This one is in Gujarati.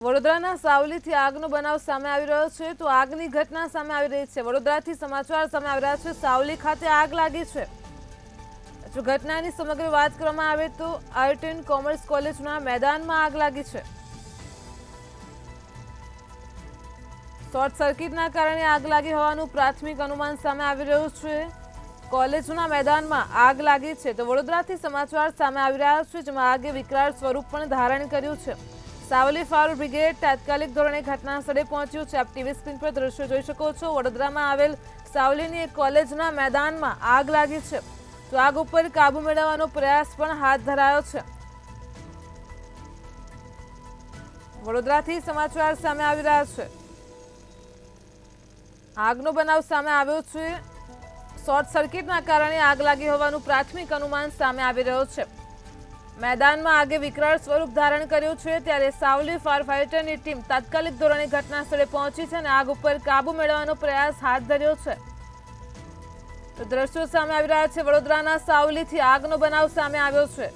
વડોદરાના સાવલીથી આગનો બનાવ સામે આવી રહ્યો છે તો આગની ઘટના સામે આવી રહી છે। વડોદરાથી સમાચાર સામે આવી રહ્યા છે। સાવલી ખાતે આગ લાગી છે। જો ઘટનાની સમગ્ર વાત કરવામાં આવે તો આર્ટ એન્ડ કોમર્સ કોલેજના મેદાનમાં આગ લાગી છે। શોર્ટ સર્કિટના કારણે આગ લાગી હોવાનું પ્રાથમિક અનુમાન સામે આવી રહ્યું છે। કોલેજના મેદાનમાં આગ લાગી છે તો વડોદરાથી સમાચાર સામે આવી રહ્યા છે જેમાં આગે વિકરાળ સ્વરૂપ પણ ધારણ કર્યું છે। સાવલી ફાયર બ્રિગેડ તાત્કાલિક ધોરણે ઘટના સ્થળે પહોંચ્યું છે। આપ ટીવી સ્ક્રીન પર દ્રશ્યો જોઈ શકો છો। વડોદરામાં આવેલ સાવલીની એક કોલેજના મેદાનમાં આગ લાગી છે તો આગ ઉપર કાબુ મેળવવાનો પ્રયાસ પણ હાથ ધરાયો છે। વડોદરાથી સમાચાર સામે આવી રહ્યા છે। આગનો બનાવ સામે આવ્યો છે। શોર્ટ સર્કિટના કારણે આગ લાગી હોવાનું પ્રાથમિક અનુમાન સામે આવી રહ્યો છે। मैदाનમાં આગે વિકરાળ સ્વરૂપ ધારણ કર્યું છે ત્યારે સાવલી ફાયર ફાઇટરની ટીમ તાત્કાલિક ધોરણે ઘટના સ્થળે પહોંચી છે અને આગ ઉપર કાબુ મેળવવાનો પ્રયાસ હાથ ધર્યો છે। તો દ્રશ્યો સામે આવી રહ્યા છે। વડોદરાના સાવલીથી આગનો બનાવ સામે આવ્યો છે।